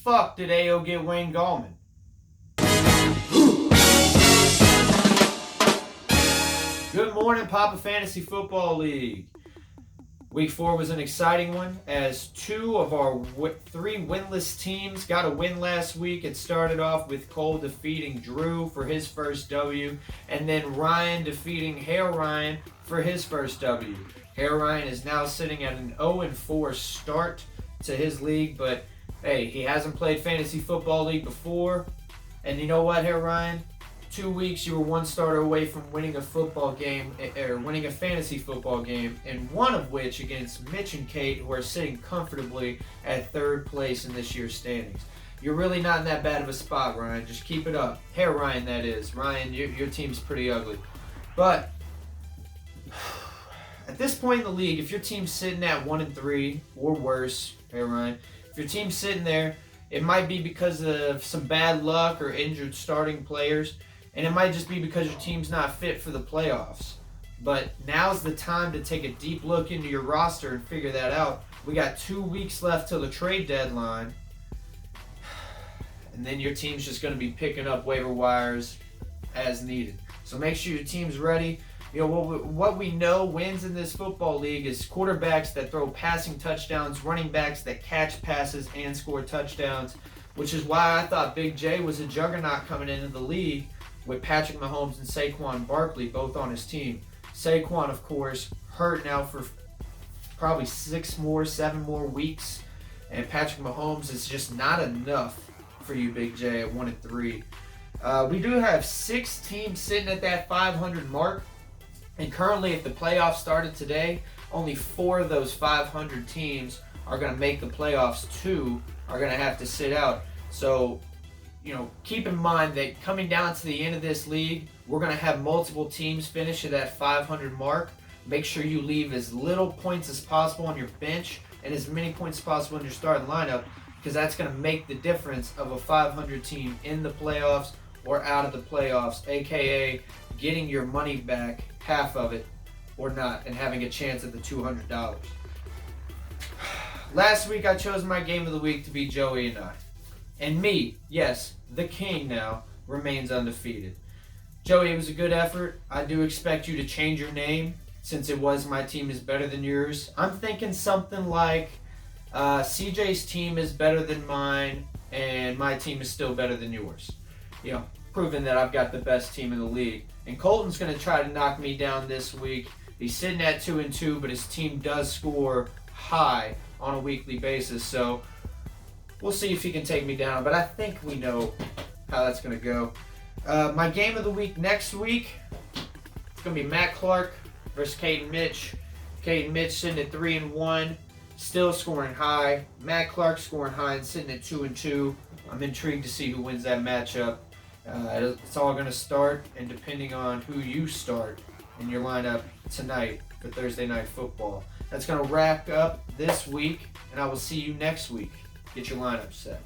fuck did AO get Wayne Gallman? Good morning, Papa Fantasy Football League. Week 4 was an exciting one as 2 of our 3 winless teams got a win last week. It started off with Cole defeating Drew for his first W, and then Ryan defeating Hair Ryan for his first W. Hair Ryan is now sitting at an 0-4 start to his league, but hey, he hasn't played Fantasy Football League before. And you know what, Hair Ryan? 2 weeks you were 1 starter away from winning a football game, or winning a fantasy football game, and one of which against Mitch and Kate, who are sitting comfortably at 3rd place in this year's standings. You're really not in that bad of a spot, Ryan. Just keep it up. Hair Ryan, that is. Ryan, your team's pretty ugly. But at this point in the league, if your team's sitting at 1-3 or worse, Hair Ryan, if your team's sitting there, it might be because of some bad luck or injured starting players. And it might just be because your team's not fit for the playoffs. But now's the time to take a deep look into your roster and figure that out. We got 2 weeks left till the trade deadline. And then your team's just going to be picking up waiver wires as needed. So make sure your team's ready. You know, what we know wins in this football league is quarterbacks that throw passing touchdowns, running backs that catch passes and score touchdowns, which is why I thought Big J was a juggernaut coming into the league, with Patrick Mahomes and Saquon Barkley both on his team. Saquon, of course, hurt now for probably 7 more weeks. And Patrick Mahomes is just not enough for you, Big J, at 1-3. We do have 6 teams sitting at that 500 mark. And currently, if the playoffs started today, only 4 of those 500 teams are going to make the playoffs. 2 are going to have to sit out. So, you know, keep in mind that coming down to the end of this league, we're going to have multiple teams finish at that 500 mark. Make sure you leave as little points as possible on your bench and as many points as possible in your starting lineup, because that's going to make the difference of a 500 team in the playoffs or out of the playoffs, aka getting your money back, half of it or not, and having a chance at the $200. Last week I chose my game of the week to be Joey and I. And me, yes, the king now, remains undefeated. Joey, it was a good effort. I do expect you to change your name, since it was my team is better than yours. I'm thinking something like CJ's team is better than mine, and my team is still better than yours. You know, proving that I've got the best team in the league. And Colton's going to try to knock me down this week. He's sitting at 2-2, but his team does score high on a weekly basis, so we'll see if he can take me down, but I think we know how that's going to go. My game of the week next week, it's going to be Matt Clark versus Kate and Mitch. Kate and Mitch sitting at 3-1, still scoring high. Matt Clark scoring high and sitting at 2-2. I'm intrigued to see who wins that matchup. It's all going to start, and depending on who you start in your lineup tonight for Thursday Night Football. That's going to wrap up this week, and I will see you next week. Get your lineup set.